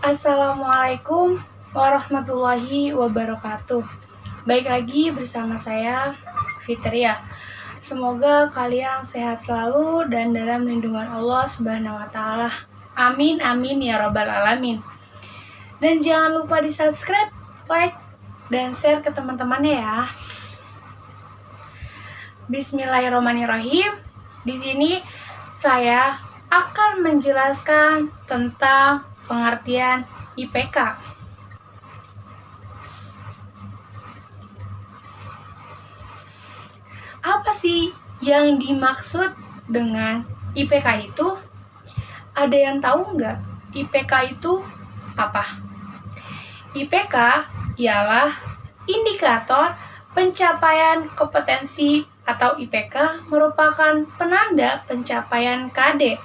Assalamualaikum warahmatullahi wabarakatuh. Baik lagi bersama saya, Fitria. Semoga kalian sehat selalu dan dalam lindungan Allah Subhanahu wa Ta'ala. Amin, amin ya Rabbal 'Alamin. Dan jangan lupa di subscribe, like, dan share ke teman-temannya ya. Bismillahirrahmanirrahim. Di sini saya akan menjelaskan tentang pengertian IPK. Apa sih yang dimaksud dengan IPK itu? Ada yang tahu nggak IPK itu apa? IPK ialah indikator pencapaian kompetensi atau IPK merupakan penanda pencapaian KD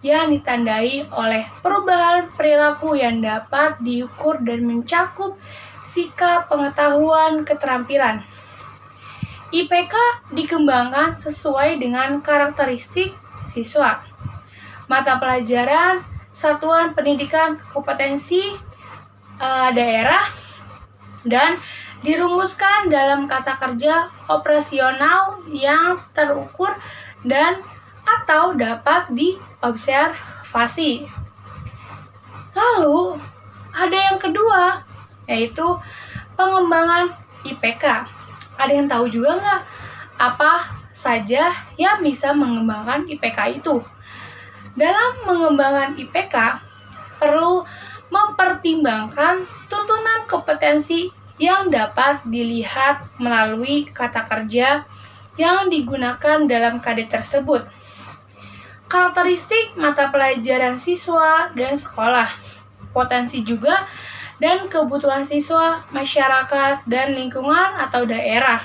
yang ditandai oleh perubahan perilaku yang dapat diukur dan mencakup sikap, pengetahuan, keterampilan. IPK dikembangkan sesuai dengan karakteristik siswa, mata pelajaran, satuan pendidikan, kompetensi daerah, dan dirumuskan dalam kata kerja operasional yang terukur dan atau dapat diobservasi. Lalu, ada yang kedua, yaitu pengembangan IPK. Ada yang tahu juga nggak apa saja yang bisa mengembangkan IPK itu? Dalam mengembangkan IPK, perlu mempertimbangkan tuntunan kompetensi yang dapat dilihat melalui kata kerja yang digunakan dalam KD tersebut. Karakteristik mata pelajaran siswa dan sekolah, potensi juga, dan kebutuhan siswa, masyarakat, dan lingkungan atau daerah.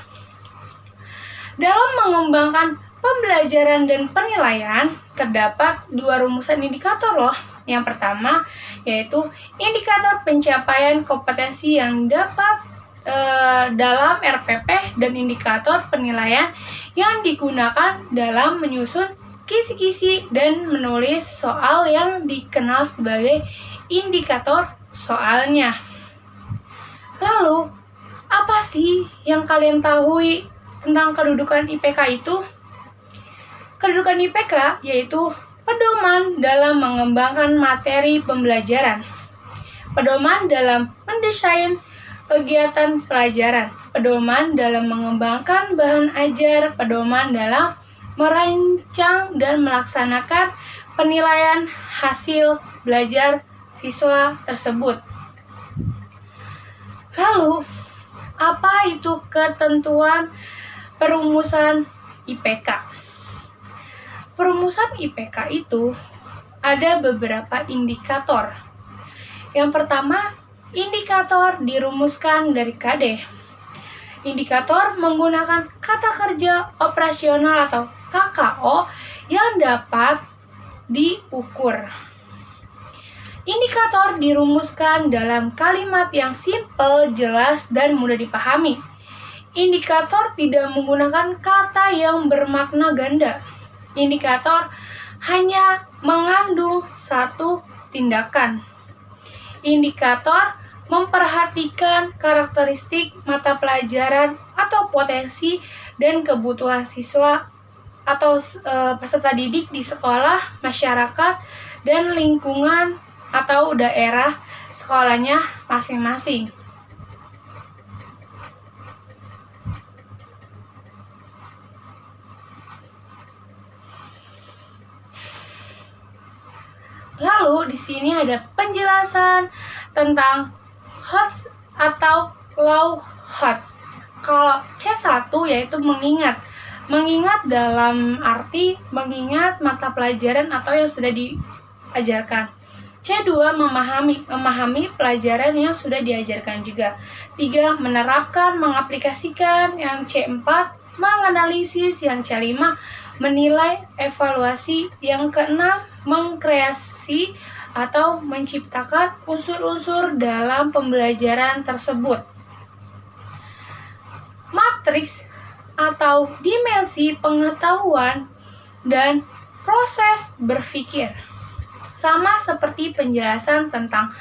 Dalam mengembangkan pembelajaran dan penilaian, terdapat dua rumusan indikator loh. Yang pertama, yaitu indikator pencapaian kompetensi yang dapat dalam RPP dan indikator penilaian yang digunakan dalam menyusun kisi-kisi dan menulis soal yang dikenal sebagai indikator soalnya. Lalu, apa sih yang kalian tahu tentang kedudukan IPK itu? Kedudukan IPK yaitu pedoman dalam mengembangkan materi pembelajaran, pedoman dalam mendesain kegiatan pelajaran, pedoman dalam mengembangkan bahan ajar, pedoman dalam merancang dan melaksanakan penilaian hasil belajar siswa tersebut. Lalu, apa itu ketentuan perumusan IPK? Perumusan IPK itu ada beberapa indikator. Yang pertama, indikator dirumuskan dari KD. Indikator menggunakan kata kerja operasional atau KKO yang dapat diukur. Indikator dirumuskan dalam kalimat yang simpel, jelas, dan mudah dipahami. Indikator tidak menggunakan kata yang bermakna ganda. Indikator hanya mengandung satu tindakan. Indikator memperhatikan karakteristik mata pelajaran atau potensi dan kebutuhan siswa atau peserta didik di sekolah, masyarakat, dan lingkungan atau daerah sekolahnya masing-masing. Lalu di sini ada penjelasan tentang HOTS atau low HOTS. Kalau C1 yaitu mengingat. Mengingat dalam arti mengingat mata pelajaran atau yang sudah diajarkan. C2 memahami pelajaran yang sudah diajarkan juga. 3 menerapkan, mengaplikasikan. Yang C4 menganalisis. Yang C5 menilai, evaluasi. Yang ke-6 mengkreasi atau menciptakan unsur-unsur dalam pembelajaran tersebut. Matriks atau dimensi pengetahuan dan proses berpikir. Sama seperti penjelasan tentang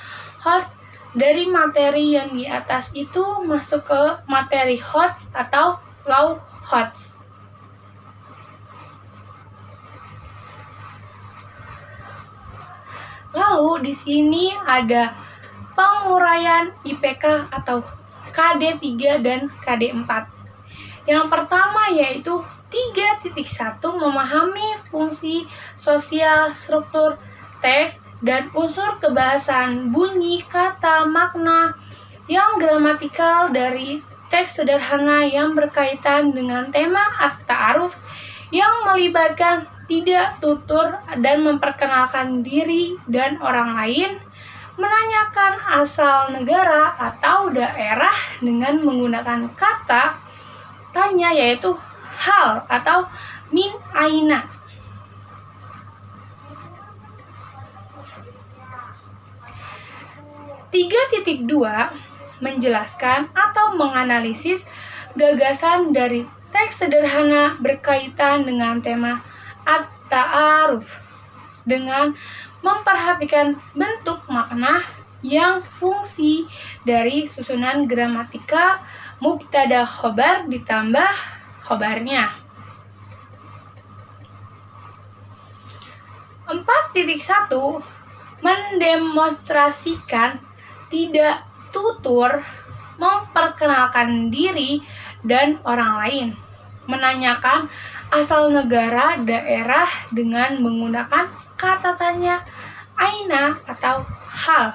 hots dari materi yang di atas itu masuk ke materi hots atau low hots. Lalu di sini ada penguraian IPK atau KD3 dan KD4. Yang pertama yaitu 3.1 memahami fungsi sosial, struktur teks, dan unsur kebahasaan, bunyi, kata, makna yang gramatikal dari teks sederhana yang berkaitan dengan tema at-ta'aruf yang melibatkan tidak tutur dan memperkenalkan diri dan orang lain, menanyakan asal negara atau daerah dengan menggunakan kata tanya yaitu hal atau min aina. (3.2) menjelaskan atau menganalisis gagasan dari teks sederhana berkaitan dengan tema at-ta'aruf dengan memperhatikan bentuk makna yang fungsi dari susunan gramatikal mubtada khobar ditambah khobarnya. 4.1 mendemonstrasikan tidak tutur, memperkenalkan diri dan orang lain, menanyakan asal negara daerah dengan menggunakan kata tanya aina atau hal,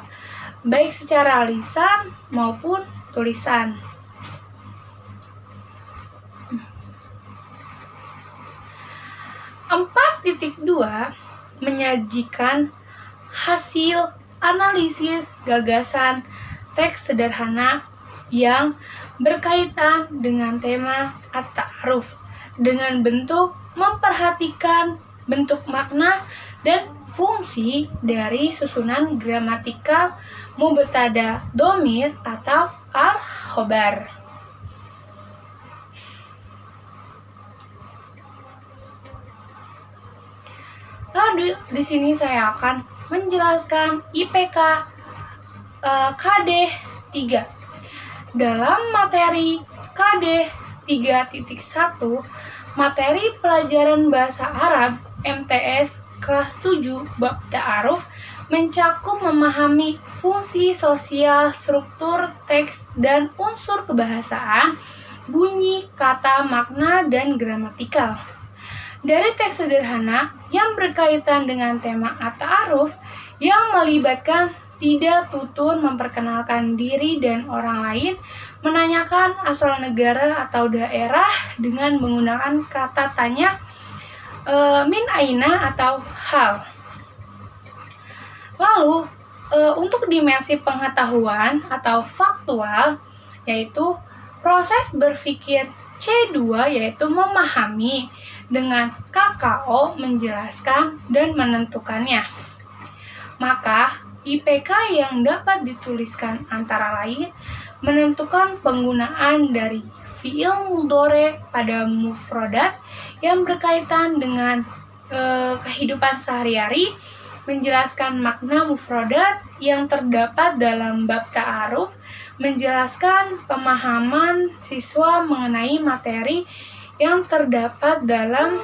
baik secara lisan maupun tulisan. 4.2 menyajikan hasil analisis gagasan teks sederhana yang berkaitan dengan tema at-ta'aruf dengan bentuk memperhatikan bentuk makna dan fungsi dari susunan gramatikal mubtada dhamir atau al-khobar. Lalu di sini saya akan menjelaskan IPK KD 3. Dalam materi KD 3.1, materi pelajaran bahasa Arab MTS kelas 7 bab ta'aruf mencakup memahami fungsi sosial, struktur teks dan unsur kebahasaan, bunyi, kata, makna dan gramatikal. Dari teks sederhana yang berkaitan dengan tema at-ta'aruf yang melibatkan tidak tutur, memperkenalkan diri dan orang lain, menanyakan asal negara atau daerah dengan menggunakan kata tanya min aina atau hal. Lalu untuk dimensi pengetahuan atau faktual yaitu proses berpikir C2 yaitu memahami dengan KKO menjelaskan dan menentukannya. Maka IPK yang dapat dituliskan antara lain menentukan penggunaan dari fiil mudhari pada mufradat yang berkaitan dengan kehidupan sehari-hari, menjelaskan makna mufradat yang terdapat dalam bab ta'aruf, menjelaskan pemahaman siswa mengenai materi yang terdapat dalam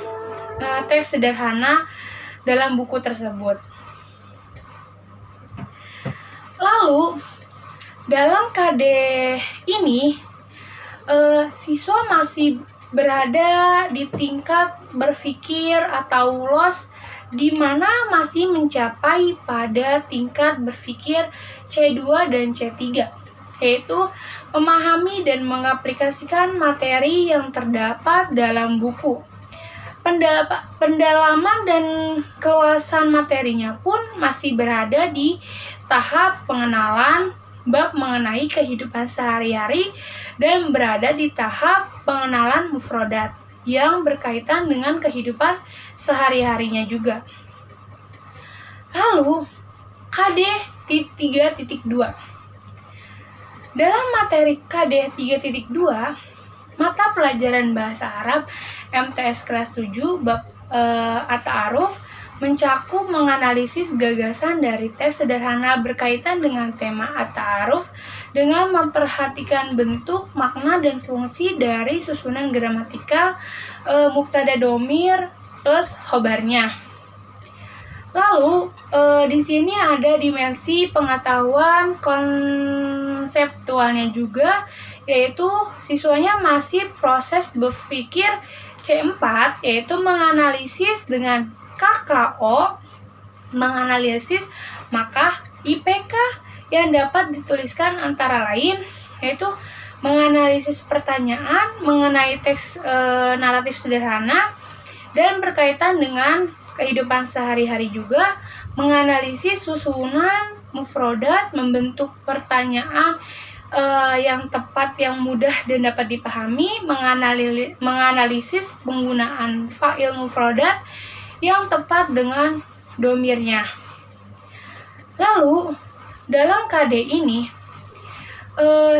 teks sederhana dalam buku tersebut. Lalu, dalam KD ini, siswa masih berada di tingkat berpikir atau LOS di mana masih mencapai pada tingkat berpikir C2 dan C3, yaitu memahami dan mengaplikasikan materi yang terdapat dalam buku. Pendalaman dan keluasan materinya pun masih berada di tahap pengenalan bab mengenai kehidupan sehari-hari dan berada di tahap pengenalan mufradat yang berkaitan dengan kehidupan sehari-harinya juga. Lalu, KD 3.2. Dalam materi KD 3.2, mata pelajaran bahasa Arab MTS kelas 7 bab at-ta'aruf mencakup menganalisis gagasan dari teks sederhana berkaitan dengan tema at-ta'aruf dengan memperhatikan bentuk, makna, dan fungsi dari susunan gramatikal mubtada domir plus khobarnya. Lalu di sini ada dimensi pengetahuan konseptualnya juga, yaitu siswanya masih proses berpikir C4, yaitu menganalisis dengan KKO, menganalisis maka IPK yang dapat dituliskan antara lain yaitu menganalisis pertanyaan mengenai teks naratif sederhana dan berkaitan dengan kehidupan sehari-hari juga, menganalisis susunan mufrodat, membentuk pertanyaan yang tepat, yang mudah dan dapat dipahami, menganalisis penggunaan fa'il mufrodat yang tepat dengan domirnya. Lalu, dalam KD ini,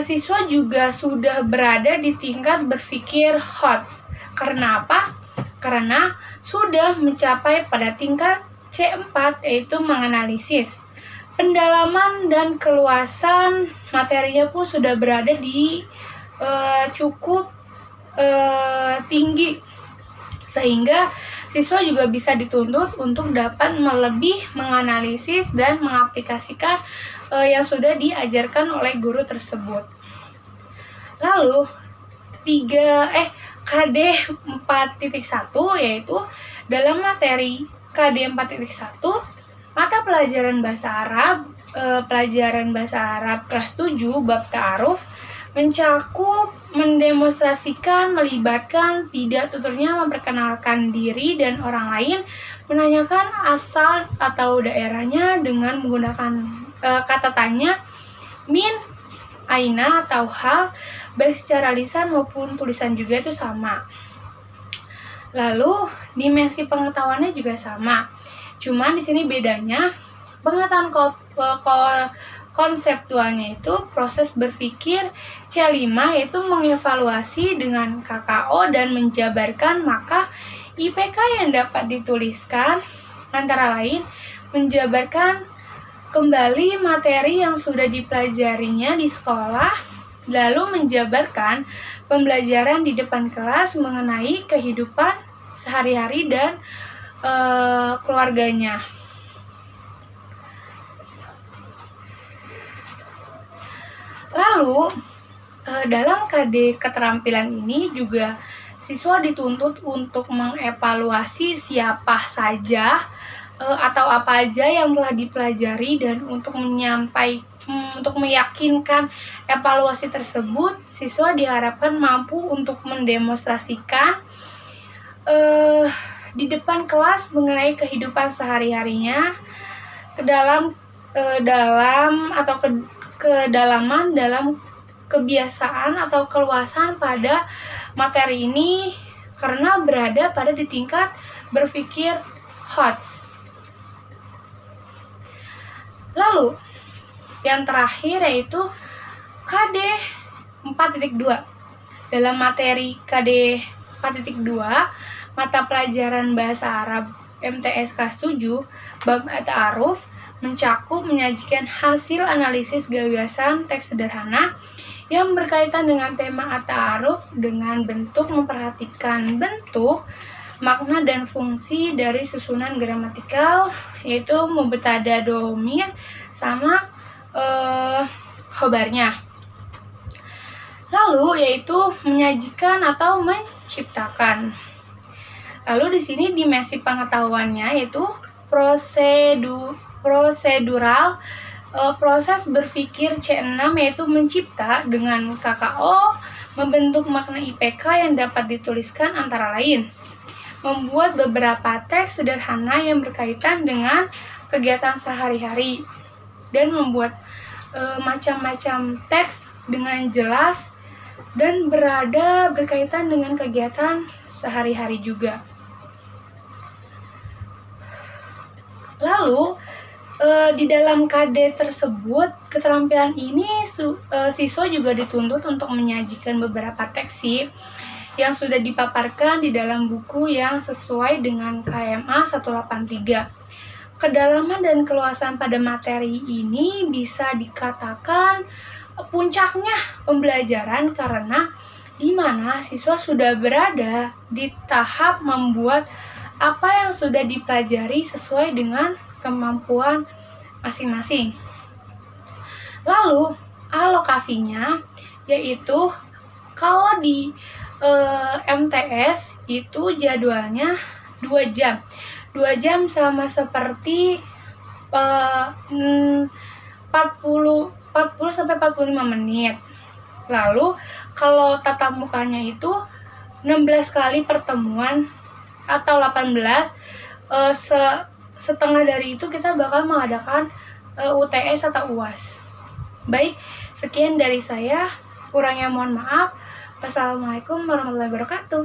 siswa juga sudah berada di tingkat berpikir HOTS. Karena apa? Karena sudah mencapai pada tingkat C4, yaitu menganalisis. Pendalaman dan keluasan materinya pun sudah berada di cukup tinggi, sehingga siswa juga bisa dituntut untuk dapat lebih menganalisis dan mengaplikasikan yang sudah diajarkan oleh guru tersebut. Lalu KD 4.1 yaitu dalam materi KD 4.1 mata pelajaran bahasa Arab kelas 7 bab ta'aruf mencakup mendemonstrasikan, melibatkan, tidak tuturnya memperkenalkan diri dan orang lain, menanyakan asal atau daerahnya dengan menggunakan kata tanya, min, aina atau hal, baik secara lisan maupun tulisan juga itu sama. Lalu dimensi pengetahuannya juga sama. Cuman di sini bedanya pengetahuan konseptualnya itu proses berpikir C5 yaitu mengevaluasi dengan KKO dan menjabarkan, maka IPK yang dapat dituliskan antara lain menjabarkan kembali materi yang sudah dipelajarinya di sekolah, lalu menjabarkan pembelajaran di depan kelas mengenai kehidupan sehari-hari dan keluarganya. Lalu dalam KD keterampilan ini juga siswa dituntut untuk mengevaluasi siapa saja atau apa aja yang telah dipelajari, dan untuk meyakinkan evaluasi tersebut, siswa diharapkan mampu untuk mendemonstrasikan di depan kelas mengenai kehidupan sehari-harinya kedalaman dalam kebiasaan atau keluasan pada materi ini karena berada pada di tingkat berpikir HOTS. Lalu yang terakhir yaitu KD 4.2. Dalam materi KD 4.2 mata pelajaran bahasa Arab MTS kelas 7 bab at-ta'aruf mencakup menyajikan hasil analisis gagasan teks sederhana yang berkaitan dengan tema at-ta'aruf dengan bentuk, memperhatikan bentuk, makna dan fungsi dari susunan gramatikal yaitu mubtada domir sama khobarnya. Lalu yaitu menyajikan atau menciptakan. Lalu di sini dimensi pengetahuannya yaitu prosedural, proses berpikir C6 yaitu mencipta dengan KKO, membentuk makna IPK yang dapat dituliskan antara lain, membuat beberapa teks sederhana yang berkaitan dengan kegiatan sehari-hari, dan membuat macam-macam teks dengan jelas dan berkaitan dengan kegiatan sehari-hari juga. Lalu di dalam KD tersebut, keterampilan ini siswa juga dituntut untuk menyajikan beberapa teks yang sudah dipaparkan di dalam buku yang sesuai dengan KMA 183. Kedalaman dan keluasan pada materi ini bisa dikatakan puncaknya pembelajaran karena di mana siswa sudah berada di tahap membuat apa yang sudah dipelajari sesuai dengan kemampuan masing-masing. Lalu alokasinya yaitu kalau di MTS itu jadwalnya 2 jam. 2 jam sama seperti 40 sampai 45 menit. Lalu kalau tatap mukanya itu 16 kali pertemuan atau 18, setengah dari itu kita bakal mengadakan UTS atau UAS. Baik, sekian dari saya. Kurangnya mohon maaf. Wassalamualaikum warahmatullahi wabarakatuh.